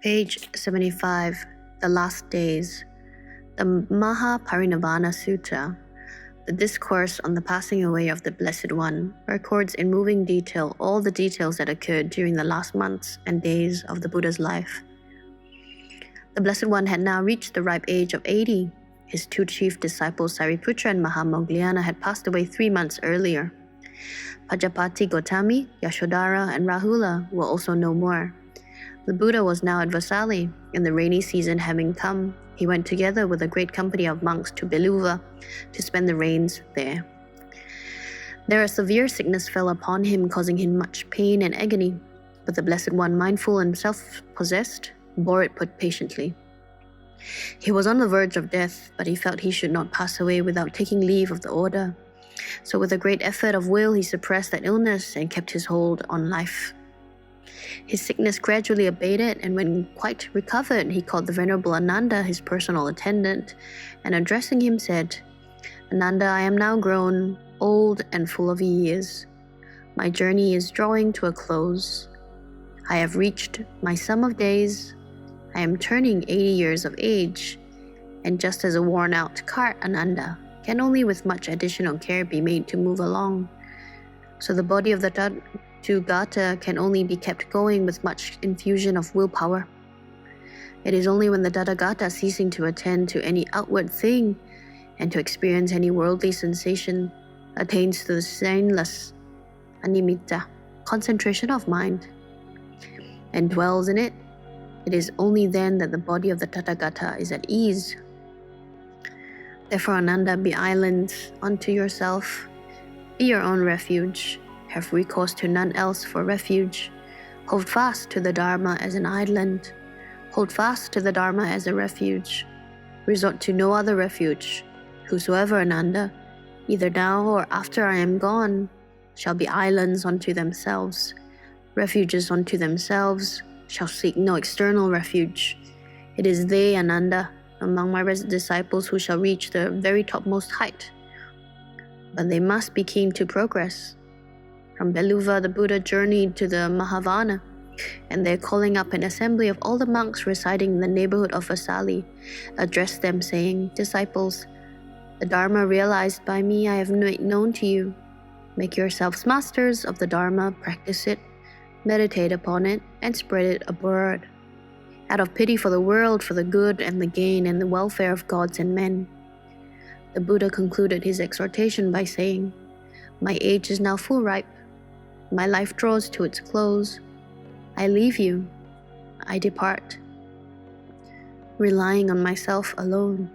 Page 75, The Last Days. The Mahaparinirvana Sutta, the discourse on the passing away of the Blessed One, records in moving detail all the details that occurred during the last months and days of the Buddha's life. The Blessed One had now reached the ripe age of 80. His two chief disciples, Sariputra and Mahamoggallana, had passed away 3 months earlier. Pajapati Gotami, Yashodhara, and Rahula were also no more. The Buddha was now at Vasali, and the rainy season having come, he went together with a great company of monks to Beluva to spend the rains there. There a severe sickness fell upon him, causing him much pain and agony, but the Blessed One, mindful and self-possessed, bore it patiently. He was on the verge of death, but he felt he should not pass away without taking leave of the order. So with a great effort of will, he suppressed that illness and kept his hold on life. His sickness gradually abated, and when quite recovered, he called the Venerable Ananda, his personal attendant, and addressing him said, "Ananda, I am now grown old and full of years. My journey is drawing to a close. I have reached my sum of days. I am turning 80 years of age, and just as a worn-out cart, Ananda, can only with much additional care be made to move along, so the body of the Tathagata can only be kept going with much infusion of willpower. It is only when the Tathagata, ceasing to attend to any outward thing and to experience any worldly sensation, attains to the stainless animitta, concentration of mind, and dwells in it, it is only then that the body of the Tathagata is at ease. Therefore, Ananda, be island unto yourself, be your own refuge, have recourse to none else for refuge, hold fast to the Dharma as an island, hold fast to the Dharma as a refuge, resort to no other refuge. Whosoever, Ananda, either now or after I am gone, shall be islands unto themselves, refuges unto themselves, shall seek no external refuge. It is they, Ananda, among my disciples who shall reach the very topmost height. But they must be keen to progress. From Beluva, the Buddha journeyed to the Mahavana, and there, calling up an assembly of all the monks residing in the neighborhood of Vasali, addressed them, saying, "Disciples, the Dharma realized by me I have made known to you. Make yourselves masters of the Dharma, practice it, meditate upon it, and spread it abroad, out of pity for the world, for the good and the gain and the welfare of gods and men." The Buddha concluded his exhortation by saying, "My age is now full ripe. My life draws to its close. I leave you. I depart, relying on myself alone.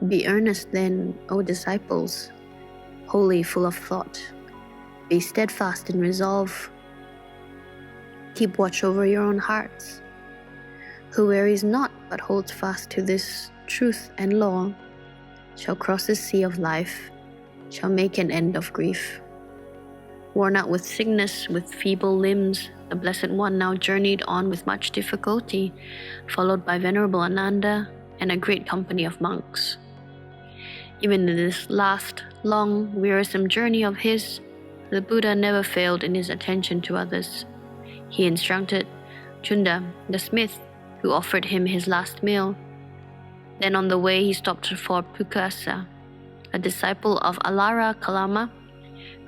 Be earnest then, O disciples, wholly full of thought. Be steadfast in resolve. Keep watch over your own hearts. Who wearies not but holds fast to this truth and law shall cross the sea of life, shall make an end of grief." Worn out with sickness, with feeble limbs, the Blessed One now journeyed on with much difficulty, followed by Venerable Ananda and a great company of monks. Even in this last, long, wearisome journey of his, the Buddha never failed in his attention to others. He instructed Chunda, the smith, who offered him his last meal. Then on the way he stopped for Pukasa, a disciple of Alara Kalama,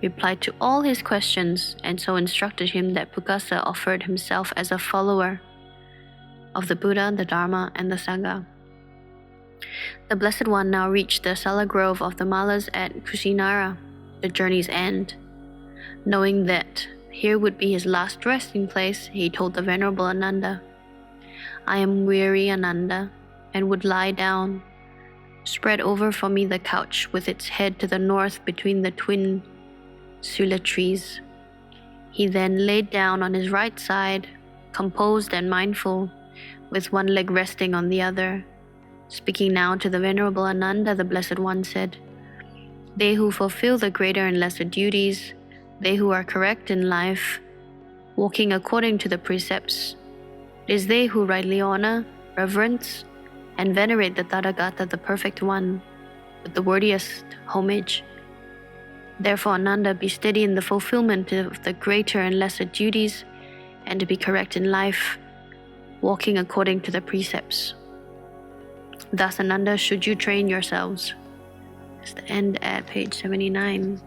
replied to all his questions, and so instructed him that Pukasa offered himself as a follower of the Buddha, the Dharma, and the Sangha. The Blessed One now reached the Sala Grove of the Malas at Kushinara, the journey's end. Knowing that here would be his last resting place, he told the Venerable Ananda, "I am weary, Ananda, and would lie down. Spread over for me the couch with its head to the north between the twin sula trees." He then laid down on his right side, composed and mindful, with one leg resting on the other. Speaking now to the Venerable Ananda, the Blessed One said, "They who fulfill the greater and lesser duties, they who are correct in life, walking according to the precepts, it is they who rightly honor, reverence, and venerate the Tathagata, the Perfect One, with the worthiest homage. Therefore, Ananda, be steady in the fulfillment of the greater and lesser duties, and to be correct in life. walking according to the precepts. Thus, Ananda, should you train yourselves. It's the end at page 79.